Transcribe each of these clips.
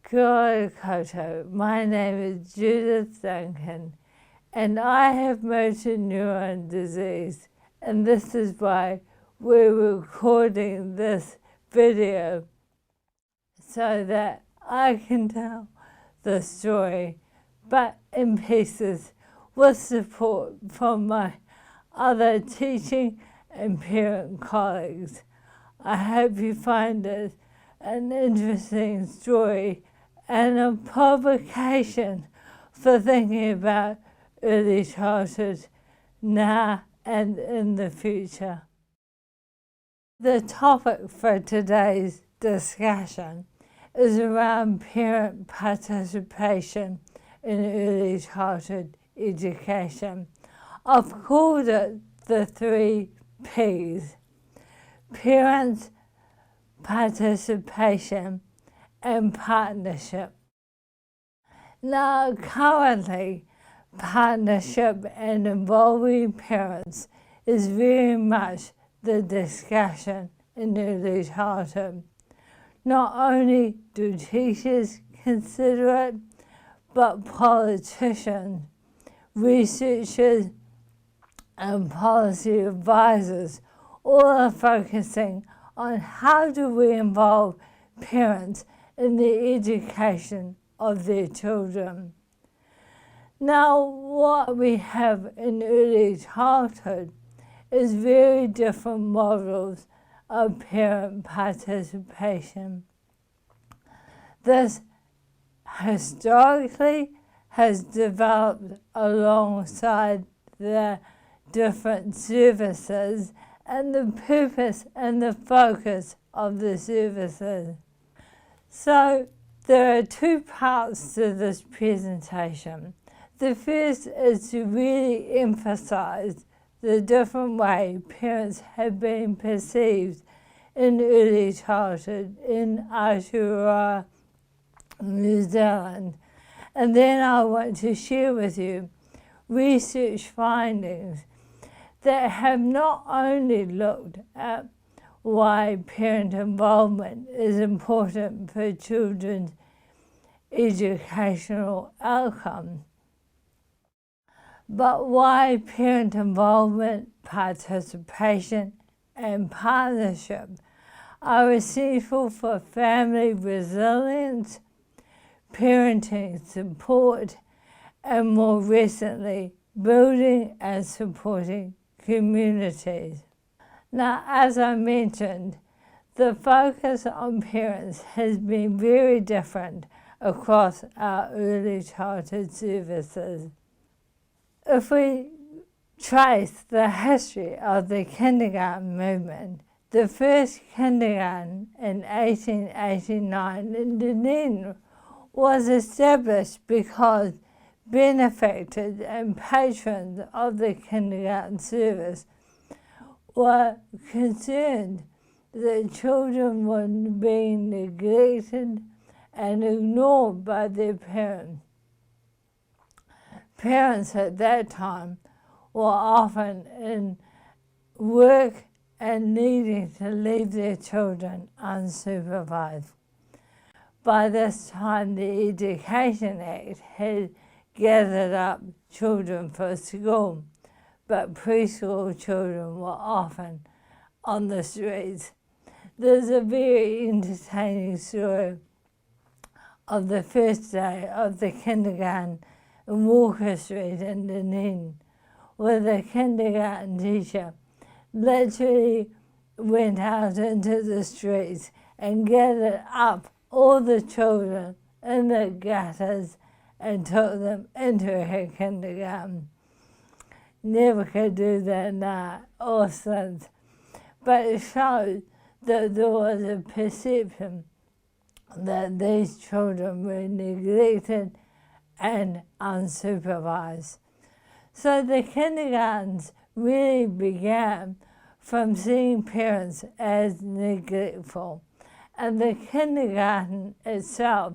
Kia ora koutou. My name is Judith Duncan and I have motor neuron disease, and this is why we're recording this video so that I can tell the story, but in pieces with support from my other teaching and parent colleagues. I hope you find it an interesting story and a provocation for thinking about early childhood now and in the future. The topic for today's discussion is around parent participation in early childhood education. I've called it the 3 P's: parents, participation, and partnership. Now, currently, partnership and involving parents is very much the discussion in early childhood. Not only do teachers consider it, but politicians, researchers, and policy advisors all are focusing on how do we involve parents in the education of their children. Now, what we have in early childhood is very different models of parent participation. This historically has developed alongside the different services and the purpose and the focus of the services. So there are 2 parts to this presentation. The first is to really emphasize the different way parents have been perceived in early childhood in Aotearoa New Zealand. And then I want to share with you research findings that have not only looked at why parent involvement is important for children's educational outcomes, but why parent involvement, participation, and partnership are essential for family resilience, parenting support, and more recently, building and supporting communities. Now, as I mentioned, the focus on parents has been very different across our early childhood services. If we trace the history of the kindergarten movement, the first kindergarten in 1889 in Dunedin was established because benefactors and patrons of the kindergarten service were concerned that children were being neglected and ignored by their parents. Parents at that time were often in work and needing to leave their children unsupervised. By this time, the Education Act had gathered up children for school, but preschool children were often on the streets. There's a very entertaining story of the first day of the kindergarten in Walker Street in Dunedin, where the kindergarten teacher literally went out into the streets and gathered up all the children in the gutters and took them into her kindergarten. Never could do that now or since, but it showed that there was a perception that these children were neglected and unsupervised. So the kindergartens really began from seeing parents as neglectful, and the kindergarten itself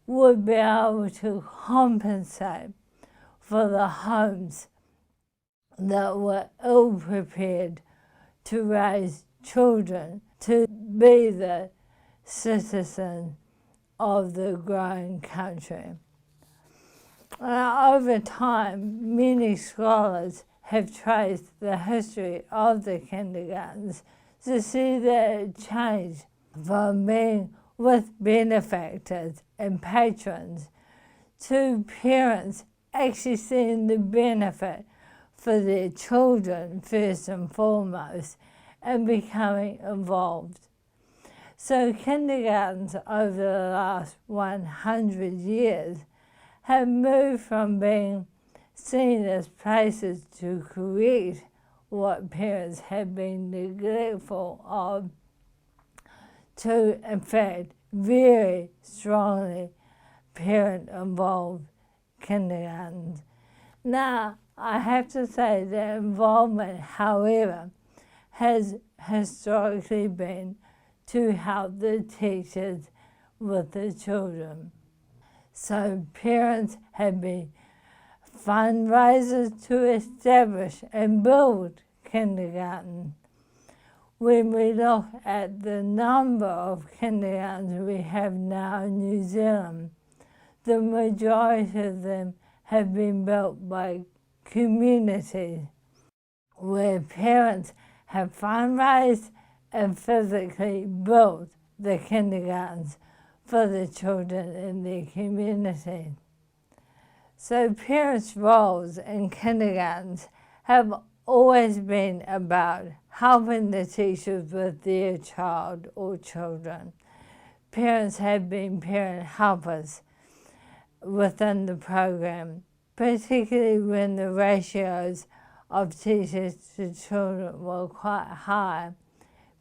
would be able to compensate for the homes that were ill-prepared to raise children to be the citizens of the growing country. Over time, many scholars have traced the history of the kindergartens to see that it changed from being with benefactors and patrons to parents actually seeing the benefit for their children first and foremost and becoming involved. So kindergartens over the last 100 years have moved from being seen as places to correct what parents have been neglectful of to, in fact, very strongly parent-involved kindergartens. Now, I have to say that involvement, however, has historically been to help the teachers with the children. So parents have been fundraisers to establish and build kindergarten. When we look at the number of kindergartens we have now in New Zealand, the majority of them have been built by communities where parents have fundraised and physically built the kindergartens for the children in their community. So parents' roles in kindergartens have always been about helping the teachers with their child or children. Parents have been parent helpers within the program, particularly when the ratios of teachers to children were quite high.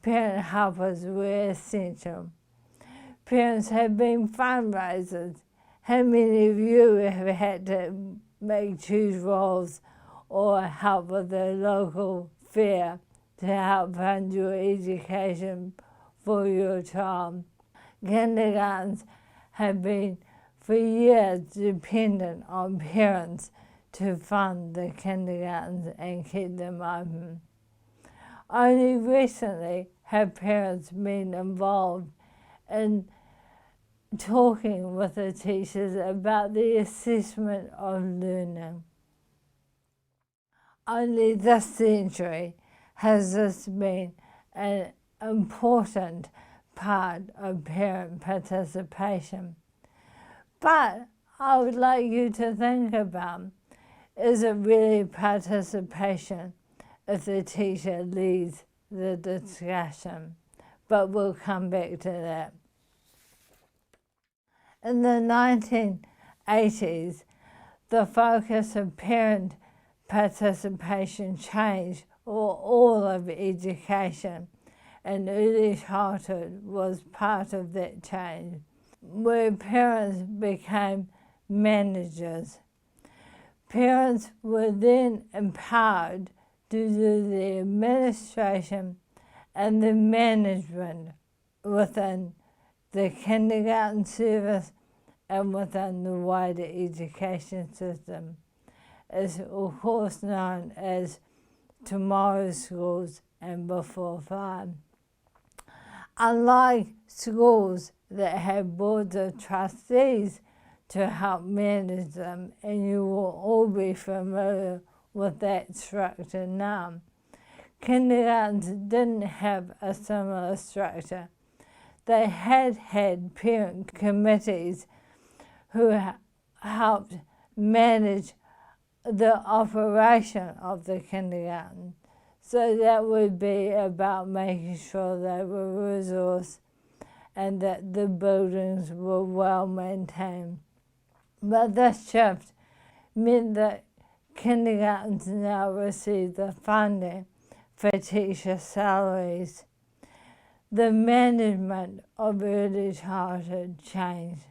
Parent helpers were essential. Parents have been fundraisers. How many of you have had to choose roles or help with the local fair to help fund your education for your child? Kindergartens have been for years dependent on parents to fund the kindergartens and keep them open. Only recently have parents been involved in talking with the teachers about the assessment of learning. Only this century has this been an important part of parent participation. But I would like you to think about, is it really participation if the teacher leads the discussion? But we'll come back to that. In the 1980s, the focus of parent participation changed, or all of education, and early childhood was part of that change, where parents became managers. Parents were then empowered to do the administration and the management within the kindergarten service and within the wider education system. It's of course known as tomorrow's schools and before 5. Unlike schools that have boards of trustees to help manage them, and you will all be familiar with that structure now, kindergartens didn't have a similar structure. They had parent committees who helped manage the operation of the kindergarten. So that would be about making sure they were resourced and that the buildings were well maintained. But this shift meant that kindergartens now receive the funding for teacher salaries. The management of early childhood changed,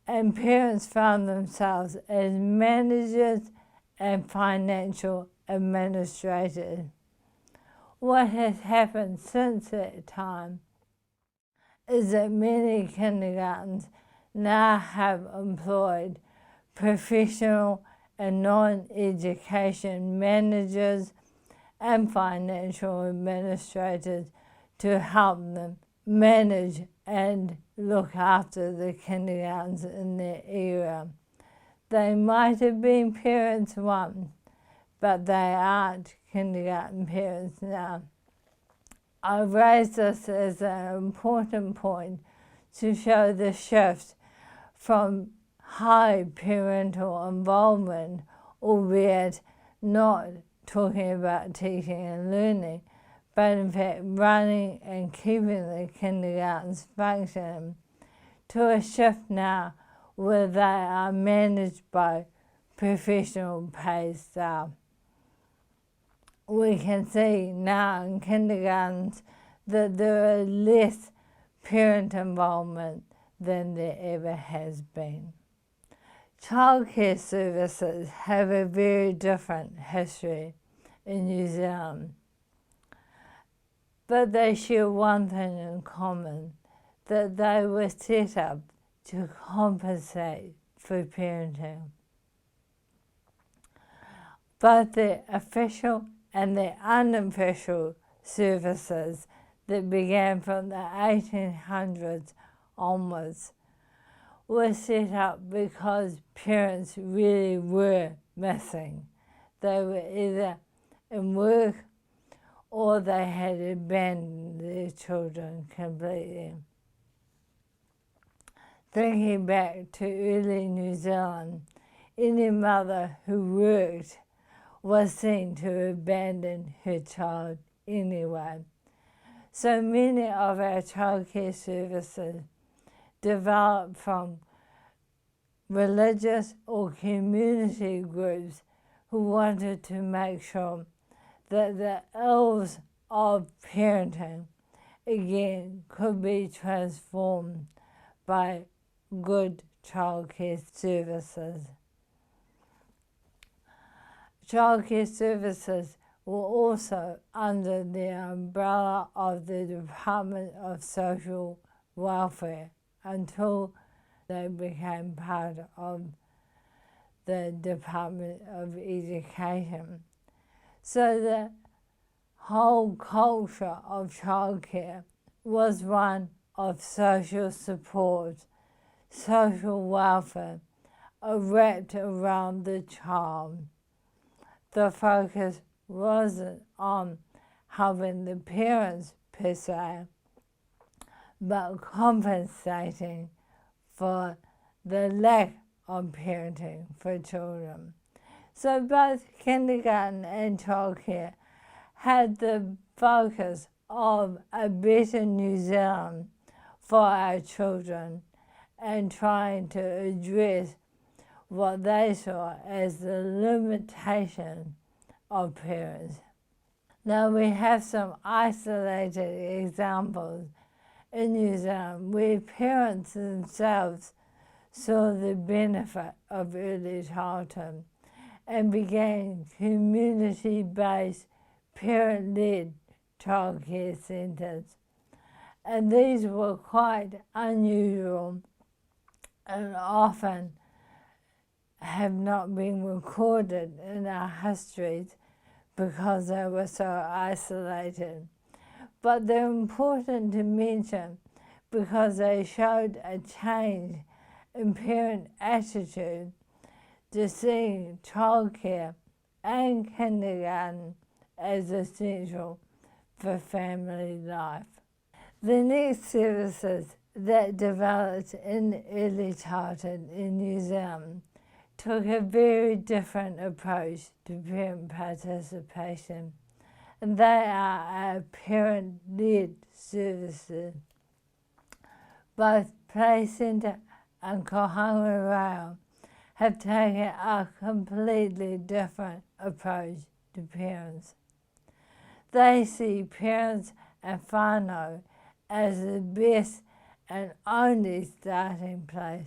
and parents found themselves as managers and financial administrators. What has happened since that time is that many kindergartens now have employed professional and non-education managers and financial administrators to help them manage and look after the kindergartens in their area. They might have been parents once, but they aren't kindergarten parents now. I raise this as an important point to show the shift from high parental involvement, albeit not talking about teaching and learning, but in fact running and keeping the kindergartens functioning, to a shift now where they are managed by professional paid staff. We can see now in kindergartens that there is less parent involvement than there ever has been. Childcare services have a very different history in New Zealand, but they share one thing in common, that they were set up to compensate for parenting. Both the official and the unofficial services that began from the 1800s onwards were set up because parents really were missing. They were either in work or they had abandoned their children completely. Thinking back to early New Zealand, any mother who worked was seen to abandon her child anyway. So many of our childcare services developed from religious or community groups who wanted to make sure that the ills of parenting again could be transformed by good childcare services. Childcare services were also under the umbrella of the Department of Social Welfare until they became part of the Department of Education. So the whole culture of childcare was one of social support, social welfare, wrapped around the child. The focus wasn't on helping the parents per se, but compensating for the lack of parenting for children. So both kindergarten and childcare had the focus of a better New Zealand for our children and trying to address what they saw as the limitation of parents. Now we have some isolated examples in New Zealand where parents themselves saw the benefit of early childhood and began community-based, parent-led childcare centres. And these were quite unusual and often have not been recorded in our histories because they were so isolated. But they're important to mention because they showed a change in parent attitude to seeing childcare and kindergarten as essential for family life. The next services that developed in early childhood in New Zealand took a very different approach to parent participation, and they are our parent-led services. Both Play Centre and Kohanga Rail have taken a completely different approach to parents. They see parents and whānau as the best and only starting place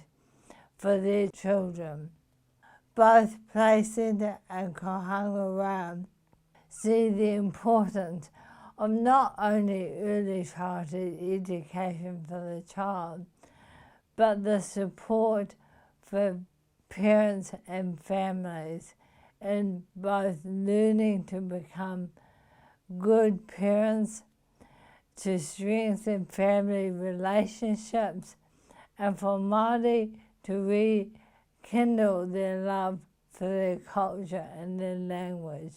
for their children. Both Play Centre and Kohanga Rail see the importance of not only early childhood education for the child, but the support for parents and families in both learning to become good parents, to strengthen family relationships and for Māori to rekindle their love for their culture and their language.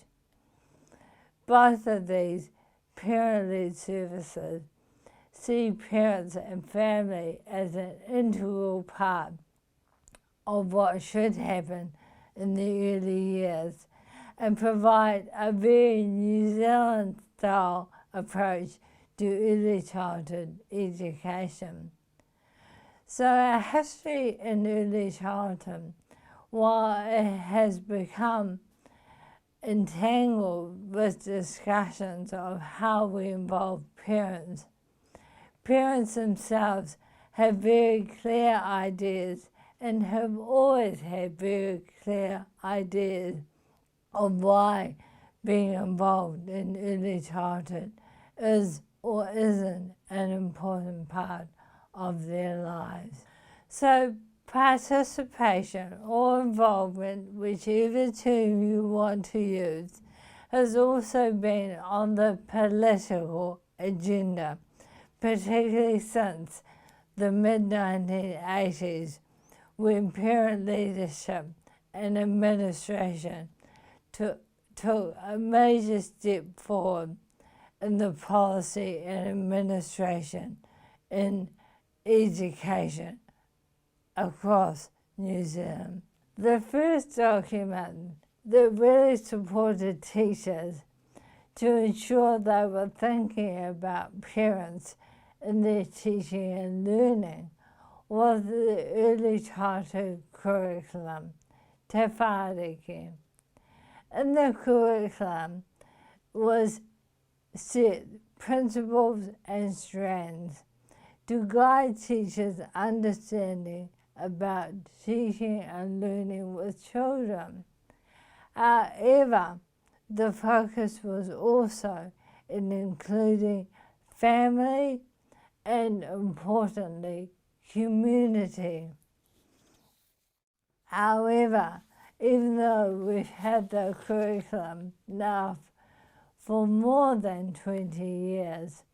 Both of these parent-led services see parents and family as an integral part of what should happen in the early years and provide a very New Zealand style approach to early childhood education. So our history in early childhood, while it has become entangled with discussions of how we involve parents, parents themselves have very clear ideas and have always had very clear ideas of why being involved in early childhood is or isn't an important part of their lives. So participation or involvement, whichever term you want to use, has also been on the political agenda, particularly since the mid-1980s, when parent leadership and administration took a major step forward in the policy and administration in education across New Zealand. The first document that really supported teachers to ensure they were thinking about parents in their teaching and learning was the early childhood curriculum, Te Whāreke. In the curriculum was set principles and strands to guide teachers' understanding about teaching and learning with children. However, the focus was also in including family and, importantly, community. However, even though we've had the curriculum now for more than 20 years,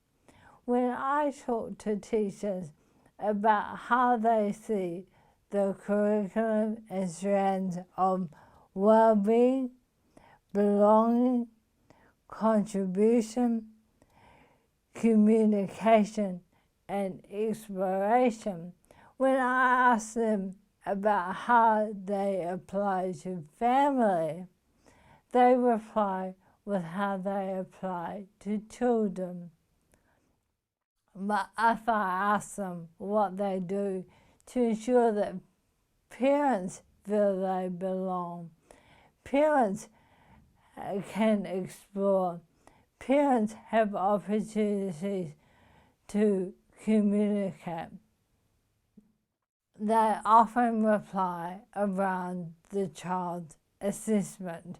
when I talk to teachers about how they see the curriculum and strands of well-being, belonging, contribution, communication, and exploration, when I ask them about how they apply to family, they reply with how they apply to children. But if I ask them what they do to ensure that parents feel they belong, parents can explore, parents have opportunities to communicate, they often reply around the child's assessment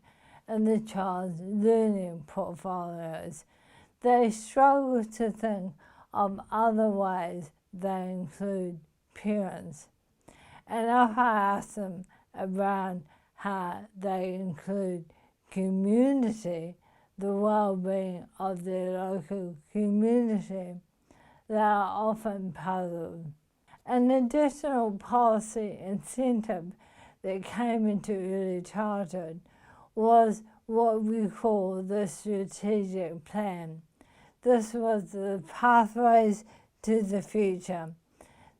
and the child's learning portfolios. They struggle to think of other ways they include parents. And if I ask them around how they include community, the well-being of their local community, they are often puzzled. An additional policy incentive that came into early childhood was what we call the strategic plan. This was the Pathways to the Future.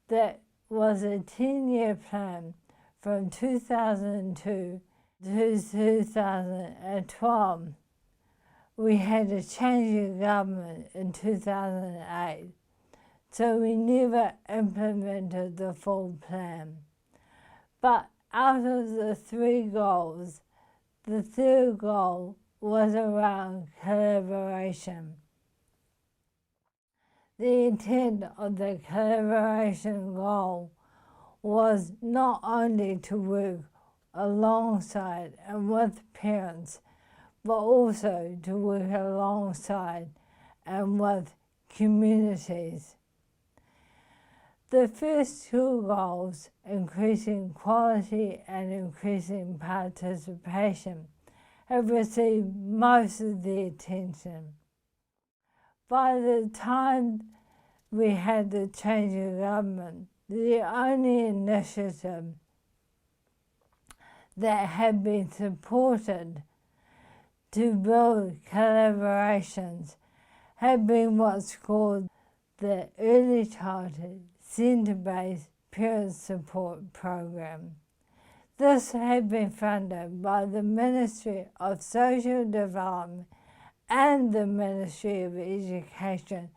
That was a 10-year plan from 2002 to 2012. We had a change in government in 2008, so we never implemented the full plan. But out of the 3 goals, the third goal was around collaboration. The intent of the collaboration goal was not only to work alongside and with parents, but also to work alongside and with communities. The first 2 goals, increasing quality and increasing participation, have received most of the attention. by the time we had the change of government, the only initiative that had been supported to build collaborations had been what's called the Early Childhood Centre-Based Parent Support Program. This had been funded by the Ministry of Social Development and the Ministry of Education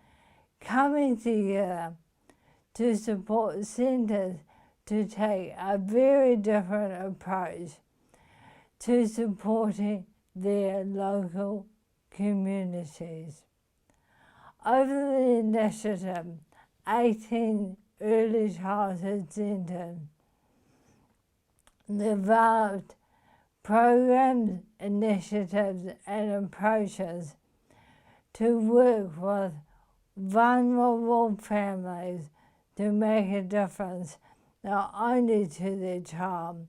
coming together to support centres to take a very different approach to supporting their local communities. Over the initiative, 18 early childhood centres developed programs, initiatives and approaches to work with vulnerable families to make a difference not only to their child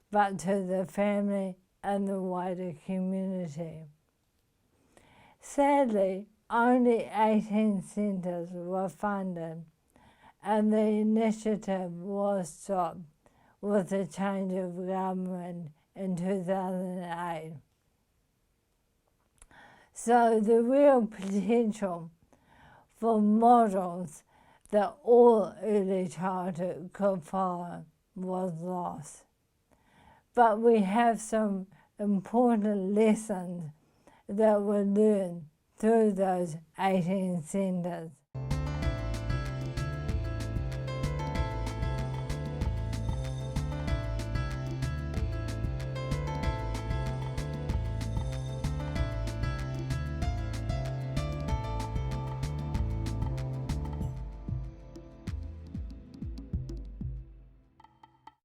but to the family and the wider community. Sadly, only 18 centres were funded and the initiative was stopped with the change of government in 2008. So the real potential for models that all early childhood could follow was lost. But we have some important lessons that were learned through those 18 centres.